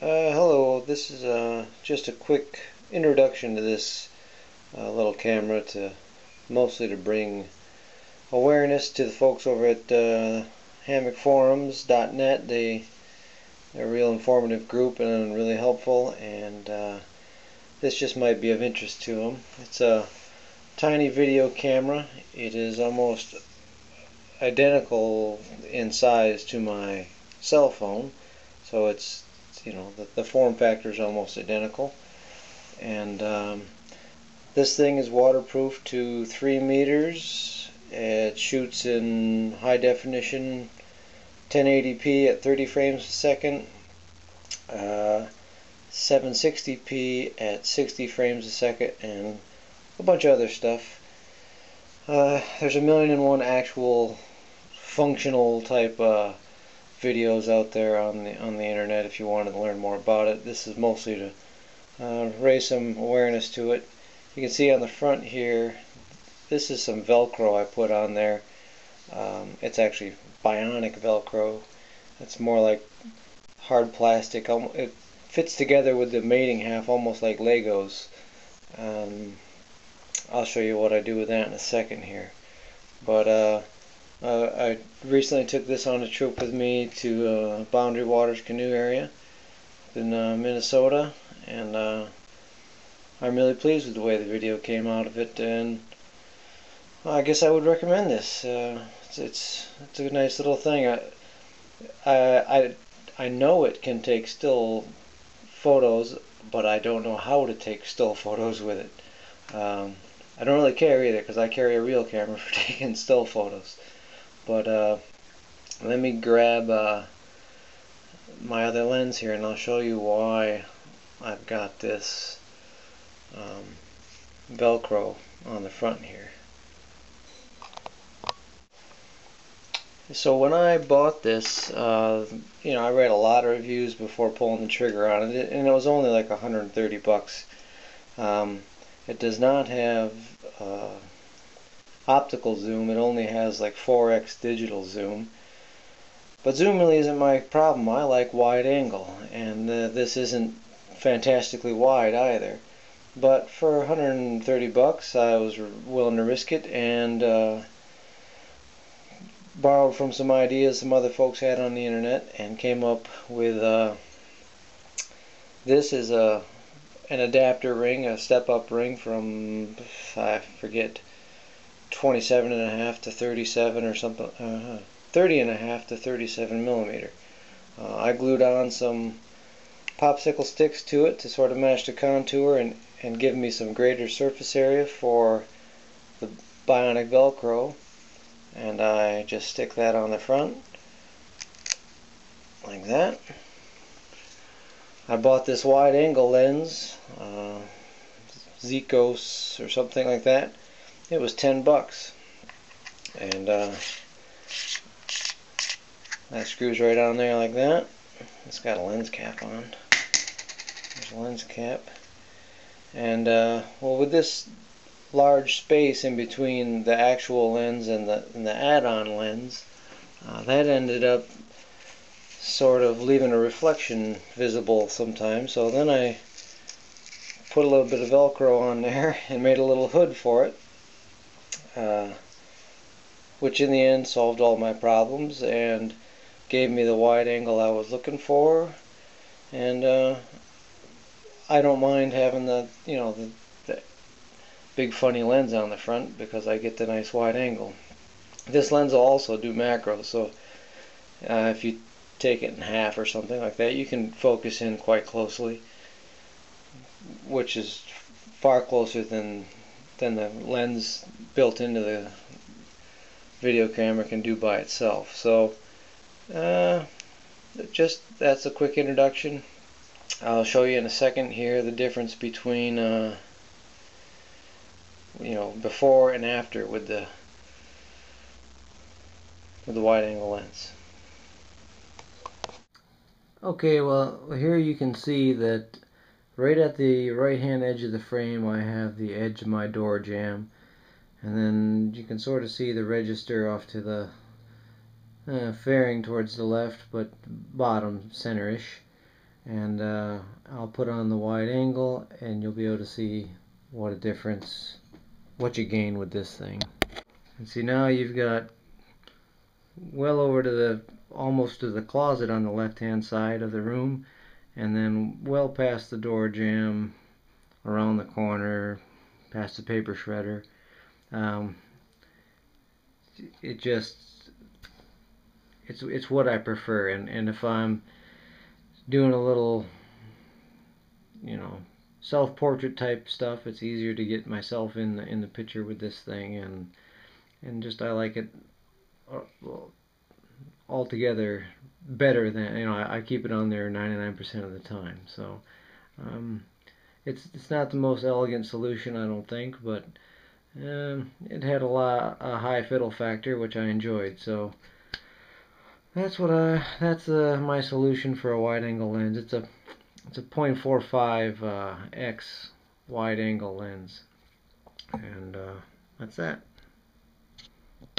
Hello, this is just a quick introduction to this little camera, mostly to bring awareness to the folks over at hammockforums.net. They're a real informative group and really helpful, and this just might be of interest to them. It's a tiny video camera. It is almost identical in size to my cell phone, so it's the form factor is almost identical, and this thing is waterproof to 3 meters. It shoots in high definition 1080p at 30 frames a second, 760p at 60 frames a second, and a bunch of other stuff. There's 1,000,001 actual functional type videos out there on the internet if you wanted to learn more about it. This is mostly to raise some awareness to it. You can see on the front here, this is some Velcro I put on there. It's actually bionic Velcro. It's more like hard plastic. It fits together with the mating half almost like Legos. I'll show you what I do with that in a second here. But I recently took this on a trip with me to Boundary Waters canoe area in Minnesota, and I'm really pleased with the way the video came out of it, and I guess I would recommend this. It's a nice little thing. I know it can take still photos, but I don't know how to take still photos with it. I don't really care either, because I carry a real camera for taking still photos. But let me grab my other lens here, and I'll show you why I've got this Velcro on the front here. So when I bought this, I read a lot of reviews before pulling the trigger on it, and it was only like 130 bucks. It does not have optical zoom. It only has like 4x digital zoom. But zoom really isn't my problem. I like wide angle, and this isn't fantastically wide either. But for 130 bucks, I was willing to risk it, and borrowed from some ideas some other folks had on the internet, and came up with this is an adapter ring, a step-up ring from, I forget, 27.5 to 37 or something, 30.5 to 37 millimeter. I glued on some popsicle sticks to it to sort of match the contour and give me some greater surface area for the bionic Velcro, and I just stick that on the front like that. I bought this wide angle lens, Zikos or something like that. It was 10 bucks, and that screws right on there like that. It's got a lens cap on. There's a lens cap, and well, with this large space in between the actual lens and the add-on lens, that ended up sort of leaving a reflection visible sometimes. So then I put a little bit of Velcro on there and made a little hood for it, which in the end solved all my problems and gave me the wide angle I was looking for. And I don't mind having the big funny lens on the front, because I get the nice wide angle. This lens will also do macro, so if you take it in half or something like that, you can focus in quite closely, which is far closer than the lens built into the video camera can do by itself. So that's a quick introduction. I'll show you in a second here the difference between before and after with the wide angle lens. Okay, well, here you can see that right at the right hand edge of the frame I have the edge of my door jamb, and then you can sort of see the register off to the fairing towards the left, but bottom center-ish. and I'll put on the wide angle, and you'll be able to see what a difference, what you gain with this thing. And see, now you've got well over to the almost to the closet on the left hand side of the room, and then well past the door jamb, around the corner, past the paper shredder. It just, it's what I prefer. And if I'm doing a little, you know, self-portrait type stuff, it's easier to get myself in the picture with this thing, and just I like it altogether better than, you know, I keep it on there 99% of the time. So it's not the most elegant solution, I don't think, but it had a high fiddle factor, which I enjoyed. So that's my solution for a wide angle lens. It's a 0.45 x wide angle lens, and that's that.